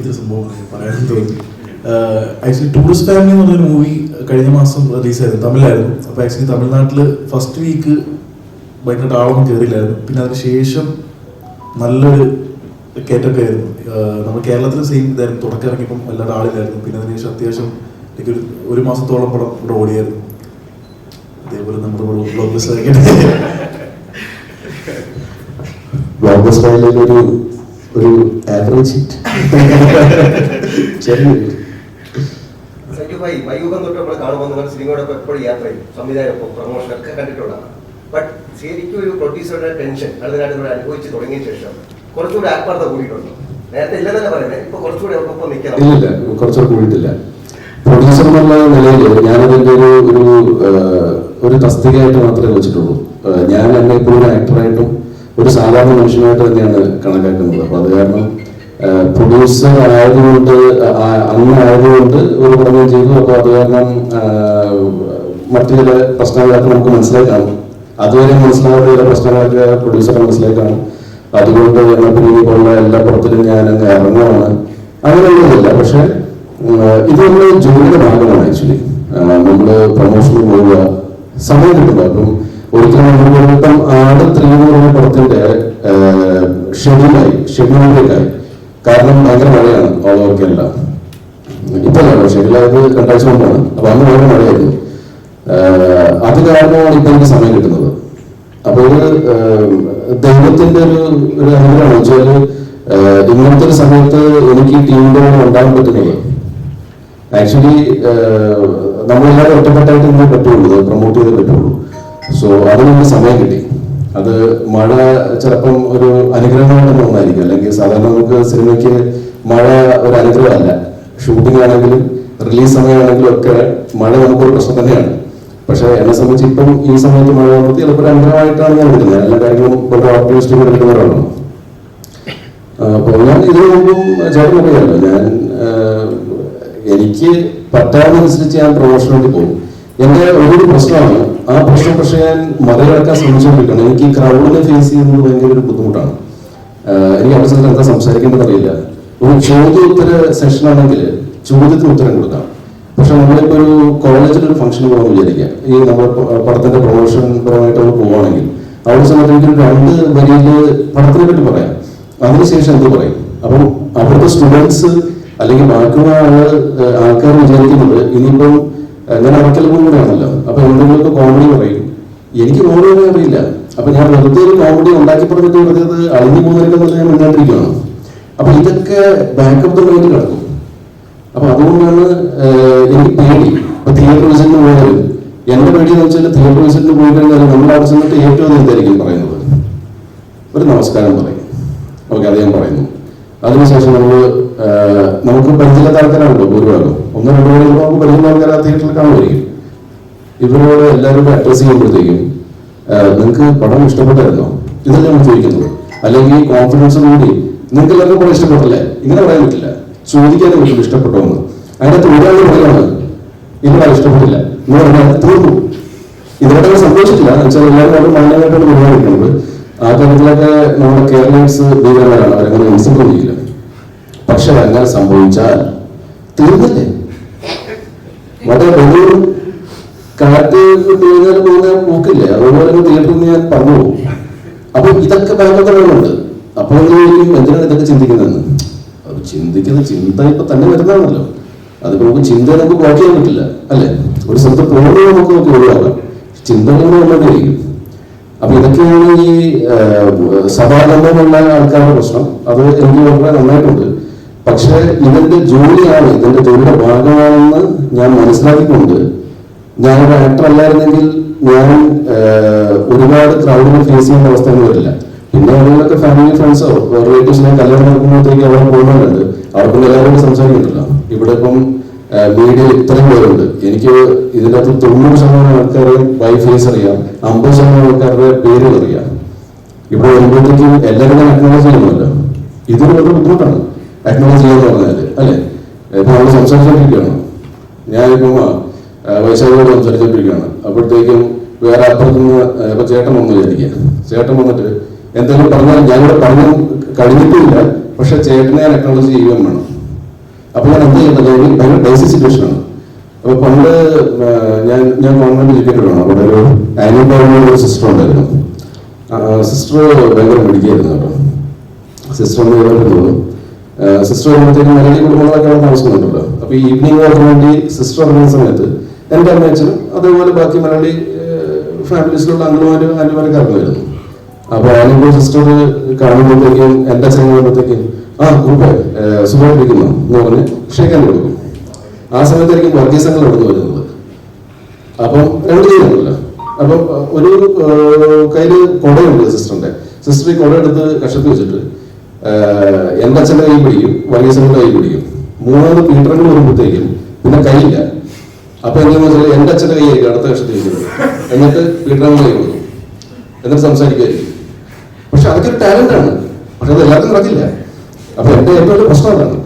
എനിക്കൊരു സംഭവം പറയാൻ തോന്നി. ആക്ച്വലി ടൂറിസ്റ്റ് ഫാമിലി എന്ന് പറഞ്ഞൊരു മൂവി കഴിഞ്ഞ മാസം റിലീസായിരുന്നു, തമിഴിലായിരുന്നു. അപ്പോൾ ആക്ച്വലി തമിഴ്നാട്ടിൽ ഫസ്റ്റ് വീക്ക് ഭയങ്കരമായിട്ട് ആളൊന്നും കയറിയില്ലായിരുന്നു. പിന്നെ അതിന് ശേഷം നല്ലൊരു കയറ്റൊക്കെ ആയിരുന്നു. നമ്മൾ കേരളത്തിൽ സെയിം ഇതായിരുന്നു, തുടക്കം ഇറങ്ങിയപ്പം വല്ലാതെ ആളില്ലായിരുന്നു. പിന്നെ അതിന് ശേഷം അത്യാവശ്യം എനിക്കൊരു 1 മാസത്തോളം പടം ഇവിടെ ഓടിയായിരുന്നു. അതേപോലെ നമ്മുടെ ബ്ലോക്ക് ബസ്റ്റർ ഒരു ആവറേജ് ഹിറ്റ്. വൈകുകം തൊട്ട് നമ്മൾ കാണുമ്പോൾ നിങ്ങൾ സിനിമയോടൊപ്പം എപ്പോഴും യാത്ര ചെയ്യും, സംവിധാനമൊപ്പം പ്രൊമോഷനൊക്കെ കണ്ടിട്ടുള്ളതാണ്. ബട്ട് ശരിക്കും ഒരു പ്രൊഡ്യൂസറുടെ ടെൻഷൻ അതിനായിട്ട് ഇവിടെ അനുഭവിച്ച് തുടങ്ങിയ ശേഷം കുറച്ചുകൂടി ആത്മാർത്ഥത കൂടിയിട്ടുണ്ടോ? നേരത്തെ ഇല്ലെന്നല്ല പറയുന്നത്, ഇപ്പൊ കുറച്ചുകൂടി ഒപ്പം നിൽക്കണം. ഇല്ല, കുറച്ചുകൂടി കൂടിയിട്ടില്ല. പ്രൊഡ്യൂസർ എന്നുള്ള നിലയിൽ ഞാനതിൻ്റെ ഒരു തസ്തികയായിട്ട് മാത്രമേ വെച്ചിട്ടുള്ളൂ. ഞാൻ എന്നെ ഇപ്പോൾ ഒരു ആക്ടറായിട്ടും ഒരു സാധാരണ മനുഷ്യനായിട്ട് തന്നെയാണ് കണക്കാക്കുന്നത്. അപ്പോൾ അത് കാരണം പ്രൊഡ്യൂസർ ആയതുകൊണ്ട് ആയതുകൊണ്ട് ഒരു പഠനം ചെയ്തു. അപ്പോൾ അത് കാരണം മറ്റു ചില പ്രശ്നങ്ങളൊക്കെ നമുക്ക് മനസ്സിലായി കാണും. അതുവരെ മനസ്സിലാവാത്ത ചില പ്രശ്നങ്ങളൊക്കെ പ്രൊഡ്യൂസറെ മനസ്സിലായി കാണും. അതുകൊണ്ട് പോലുള്ള എല്ലാ പുറത്തിലും ഞാൻ അങ്ങ് ഇറങ്ങുവാണ്, അങ്ങനെയൊന്നുമില്ല. പക്ഷെ ഇത് നമ്മുടെ ജോലിയുടെ ഭാഗമാണ്. ആക്ച്വലി നമ്മൾ പ്രൊമോഷന് പോവുക, സമയം കിട്ടുക. അപ്പം ഒരിക്കലും നമ്മളിപ്പം ആട് 300 പടത്തിന്റെ ഷെഡ്യൂളിലേക്കായി. കാരണം ഭയങ്കര മഴയാണ് ഓൾ ഓവർ കേരള. ഇപ്പൊ ഷെഡ്യൂളായത് 2 ആഴ്ച മുമ്പാണ്. അപ്പൊ അന്ന് ഭയങ്കര മഴയായിരുന്നു. അത് കാരണമാണ് ഇപ്പൊ എനിക്ക് സമയം കിട്ടുന്നത്. അപ്പൊ ഇത് ദൈവത്തിന്റെ ഒരു അനുഗ്രഹമാണ് വെച്ചാല് ഇങ്ങനത്തെ ഒരു സമയത്ത് എനിക്ക് ടീമിന്റെ ഉണ്ടാകാൻ പറ്റുന്നത്. ആക്ച്വലി നമ്മളെല്ലാവരും ഒറ്റപ്പെട്ടായിട്ട് ഇന്നേ പറ്റുള്ളൂ, പ്രൊമോട്ട് ചെയ്തേ പറ്റുള്ളൂ. സോ അതിനൊരു സമയം കിട്ടി. അത് മഴ ചിലപ്പം ഒരു അനുഗ്രഹമായിട്ടൊന്നും ഒന്നായിരിക്കും. അല്ലെങ്കിൽ സാധാരണ നമുക്ക് സിനിമയ്ക്ക് മഴ ഒരു അനുഗ്രഹമല്ല. ഷൂട്ടിംഗ് ആണെങ്കിലും റിലീസ് സമയമാണെങ്കിലും ഒക്കെ മഴ നമുക്കൊരു പ്രശ്നം തന്നെയാണ്. പക്ഷെ എന്നെ സംബന്ധിച്ച് ഇപ്പം ഈ സമയത്ത് മഴ വന്നിട്ട് ചിലപ്പോൾ ഒരു അനുഗ്രഹമായിട്ടാണ് ഞാൻ എടുക്കുന്നത്. എല്ലാ കാര്യങ്ങളും വളരെ ഓപ്റ്റിമിസ്റ്റിക് എടുക്കുന്ന ഒരാളാണ്. അപ്പോൾ ഞാൻ ഇതിനു മുമ്പും ചേട്ടൻ അറിയാമല്ലോ, ഞാൻ എനിക്ക് പറ്റാവുന്നതനുസരിച്ച് ഞാൻ പ്രൊമോഷന് വേണ്ടി പോകും. എന്റെ ഒരു പ്രശ്നമാണ്, ആ പ്രശ്നം പക്ഷെ ഞാൻ മറികടക്കാൻ ശ്രമിച്ചുകൊണ്ടിരിക്കണം. എനിക്ക് ഈ ക്രൗഡിനെ ഫേസ് ചെയ്യുന്നത് ഭയങ്കര ഒരു ബുദ്ധിമുട്ടാണ്. എനിക്ക് അവിടെ ചെന്ന് എന്താ സംസാരിക്കേണ്ടത് അറിയില്ല. ഒരു ചോദ്യോത്തര സെഷൻ ആണെങ്കിൽ ചോദ്യത്തിന് ഉത്തരം കൊടുക്കാം. പക്ഷെ നമ്മളിപ്പോൾ ഒരു കോളേജിലൊരു ഫംഗ്ഷന് പോകാൻ വിചാരിക്കുക, ഈ നമ്മൾ പടത്തിന്റെ പ്രൊമോഷൻ പരമായിട്ട് നമ്മൾ പോവുകയാണെങ്കിൽ അവിടെ സമയത്ത് എനിക്കൊരു 2 വരിയിൽ പടത്തിനെ പറ്റി പറയാം, അതിനുശേഷം എന്ത് പറയും. അപ്പം അവിടുത്തെ സ്റ്റുഡൻസ് അല്ലെങ്കിൽ ബാക്കിയുള്ള ആൾക്കാർ വിചാരിക്കുന്നത് ഇനിയിപ്പം ഞാൻ അറക്കൽ കൂടെയാണല്ലോ, അപ്പൊ എന്തെങ്കിലുമൊക്കെ കോമഡി പറയും. എനിക്ക് കോമഡി പറയാൻ അറിയില്ല. അപ്പൊ ഞാൻ വെറുതെ ഒരു കോമഡി ഉണ്ടാക്കി പറഞ്ഞിട്ട് വെറുതെ അത് അഴിഞ്ഞു പോകുന്നതിനൊക്കെ ഞാൻ മുന്നോട്ടിരിക്കുകയാണ്. അപ്പൊ ഇതൊക്കെ ബാക്കപ്പ് മൈൻഡ് കിടക്കും. അപ്പൊ അതുകൊണ്ടാണ് എനിക്ക് പേടി. ഇപ്പൊ തിയേറ്റർ വിസിറ്റിന് പോയാലും എന്റെ പേടി എന്ന് വെച്ചാൽ തിയേറ്റർ വിസിറ്റിന് പോയി കഴിഞ്ഞാൽ നമ്മൾ അവിടെ ചെന്നിട്ട് ഏറ്റവും എന്തായിരിക്കും പറയുന്നത്, ഒരു നമസ്കാരം പറയും. ഓക്കെ, അത് ഞാൻ പറയുന്നു. അതിനുശേഷം നമുക്ക് പരിചയമില്ലാത്ത ആൾക്കാരാണല്ലോ ഭൂരിഭാഗം. 1-2 മണി നമുക്ക് പരിചയമുള്ള ആൾക്കാർ ആ തിയേറ്ററിൽ കാണുമായിരിക്കും. ഇവരോട് എല്ലാവരും അഡ്രസ് ചെയ്യുമ്പോഴത്തേക്കും നിങ്ങൾക്ക് പടം ഇഷ്ടപ്പെട്ടായിരുന്നോ, ഇതല്ലേ നമ്മൾ ചോദിക്കുന്നത്. അല്ലെങ്കിൽ കോൺഫിഡൻസ് കൂടി നിങ്ങൾക്ക് എല്ലാവർക്കും പടം ഇഷ്ടപ്പെട്ടില്ലേ, ഇങ്ങനെ പറയാൻ പറ്റില്ല. ചോദിക്കാനും പറ്റില്ല ഇഷ്ടപ്പെട്ടോ എന്ന്. അതിനകത്ത് ഒരാൾ പറയാണ് ഇന്നലെ ഇഷ്ടപ്പെട്ടില്ല എന്ന് പറഞ്ഞാൽ തീർന്നു. ഇതിനോടൊക്കെ സംഭവിച്ചിട്ടില്ല എന്ന് വെച്ചാൽ എല്ലാവരും വളരെ മാന്യമായിട്ടാണ് പെരുമാറിയിരിക്കുന്നത്. ആ കാര്യത്തിലൊക്കെ നമ്മുടെ കേരളീയൻസ് ഭീകരന്മാരാണ്, അവരങ്ങനെ മനസ്സിലാക്കിയില്ല. പക്ഷെ അങ്ങനെ സംഭവിച്ചാൽ തീർന്നില്ലേ. മറ്റേ ബലൂർ കാറ്റ് കഴിഞ്ഞാൽ പോകുന്ന പോക്കില്ലേ, അതുപോലെ തിയേറ്ററിൽ ഞാൻ പറഞ്ഞു പോകും. അപ്പൊ ഇതൊക്കെ ഭയങ്കരമുണ്ട്. അപ്പോൾ എന്തിനാണ് ഇതൊക്കെ ചിന്തിക്കുന്നതെന്ന് ചിന്തിക്കുന്ന ചിന്ത ഇപ്പൊ തന്നെ വരുന്നതാണല്ലോ. അതിപ്പോ നമുക്ക് ചിന്ത നമുക്ക് ബ്ലോക്ക് ചെയ്യാൻ പറ്റില്ല അല്ലെ. ഒരു സ്ഥലത്ത് പോകുന്നത് നമുക്ക് ഒഴിവാക്കാം, ചിന്തകൾ ഉള്ളതായിരിക്കും. അപ്പൊ ഇതൊക്കെയാണ് ഈ സഭാകമ്പമുള്ള ആൾക്കാരുടെ പ്രശ്നം. അത് എനിക്ക് വളരെ നന്നായിട്ടുണ്ട്. പക്ഷെ ഇതിന്റെ ജോലിയാണ്, ഇതിന്റെ ജോലിയുടെ ഭാഗമാണെന്ന് ഞാൻ മനസ്സിലാക്കിക്കൊണ്ട് ഞാനൊരു ആക്ടർ അല്ലായിരുന്നെങ്കിൽ ഞാൻ ഒരുപാട് ക്രൗഡിനെ ഫേസ് ചെയ്യുന്ന അവസ്ഥയൊന്നും വരില്ല. പിന്നെ അവരിലൊക്കെ ഫാമിലി ഫ്രണ്ട്സോ റിലേറ്റീവ്സിനെ കല്യാണം നടക്കുമ്പോഴത്തേക്ക് അവിടെ പോകുന്നവരുണ്ട്, അവർക്കും എല്ലാവരോടും സംസാരിക്കുന്നില്ല. ഇവിടെ ഇപ്പം മീഡിയ ഇത്രയും പേരുണ്ട്. എനിക്ക് ഇതിൻ്റെ അകത്ത് 90% ആൾക്കാരെ വൈഫ് ഫേസ് അറിയാം, 50% ആൾക്കാരുടെ പേരുകൾ അറിയാം. ഇവിടെ വരുമ്പോഴത്തേക്കും എല്ലാവരും അക്നോളജ് ചെയ്യുന്നുമല്ലോ. ഇതൊരു വളരെ ബുദ്ധിമുട്ടാണ് അക്നോളജ് ചെയ്യാന്ന് പറഞ്ഞാൽ അല്ലെ. ഇപ്പൊ നമ്മൾ സംസാരിച്ചോണ്ടിരിക്കുകയാണ്, ഞാനിപ്പം വൈശാഖോട് സംസാരിച്ചോണ്ടിരിക്കുകയാണ്. അപ്പോഴത്തേക്കും വേറെ അപ്പുറത്തുനിന്ന് ഇപ്പൊ ചേട്ടൻ വന്നു വിചാരിക്കുക. ചേട്ടൻ വന്നിട്ട് എന്തെങ്കിലും പറഞ്ഞാൽ ഞാനിവിടെ പറഞ്ഞു കഴിഞ്ഞിട്ടില്ല, പക്ഷെ ചേട്ടനെ ഞാൻ അക്നോളജ് ചെയ്യുകയും വേണം. അപ്പൊ ഞാൻ എന്ത് ചെയ്യുന്നത് ഭയങ്കര ഡൈസി സിറ്റുവേഷനാണ്. അപ്പൊ പണ്ട് ഞാൻ ഗവൺമെന്റ് എഡ്യൂക്കേറ്റഡ് ആണ്. അവിടെ ഒരു ആനിയൻ ഒരു സിസ്റ്റർ ഉണ്ടായിരുന്നു. സിസ്റ്റർ ഭയങ്കര മിടിക്കായിരുന്നു കേട്ടോ. സിസ്റ്റർ എന്ന് പറയുന്നത് സിസ്റ്റർ വരുമ്പോഴത്തേക്കും മലയാളി കുടുംബങ്ങളൊക്കെ അവിടെ താമസിക്കുന്നുണ്ടല്ലോ. അപ്പൊ ഈ ഈവനിങ് വാക്കിന് വേണ്ടി സിസ്റ്റർ ഇറങ്ങുന്ന സമയത്ത് എൻ്റെ അമ്മയച്ചനും അതേപോലെ ബാക്കി മലയാളി ഫാമിലീസിലുള്ള അംഗന്മാരും ആന്റിമാരൊക്കെ ഇറങ്ങുമായിരുന്നു. അപ്പൊ ആനിയൻ സിസ്റ്റർ കാണുമ്പോഴത്തേക്കും എൻ്റെ അച്ഛൻ കാണുമ്പോഴത്തേക്കും കുറുപ്പേ സുഖമായിട്ടിരിക്കുന്നു എന്ന് പറഞ്ഞ് ക്ഷേക്കാൻ കൊടുക്കും. ആ സമയത്തായിരിക്കും വർഗീസങ്ങൾ നടന്നു വരുന്നത്. അപ്പം രണ്ട് കൈയിലുണ്ടല്ലോ. അപ്പം ഒരു കയ്യില് കുടയുണ്ട് സിസ്റ്ററിന്റെ. സിസ്റ്റർ ഈ കുട എടുത്ത് കഷത്തി വെച്ചിട്ട് എൻ്റെ അച്ഛൻ്റെ കൈ പിടിക്കും, വർഗീസങ്ങളുടെ കൈ പിടിക്കും. മൂന്നാമത് പീറ്ററിന് വരുമ്പോഴത്തേക്കും പിന്നെ കൈയില്ല. അപ്പൊ എന്താണെന്ന് വെച്ചാൽ എൻ്റെ അച്ഛൻ്റെ കൈയായിരിക്കും അടുത്ത കഷത്തി വെച്ചിട്ട്, എന്നിട്ട് പീറ്ററിന് കൈ കൊടുക്കും, എന്നിട്ട് സംസാരിക്കുമായിരിക്കും. പക്ഷെ അതൊക്കെ ഒരു ടാലന്റ് ആണ്. പക്ഷെ അത് എല്ലാവർക്കും നടക്കില്ല. അപ്പൊ എന്റെ ഏറ്റവും വലിയ പ്രശ്നം അതാണ്.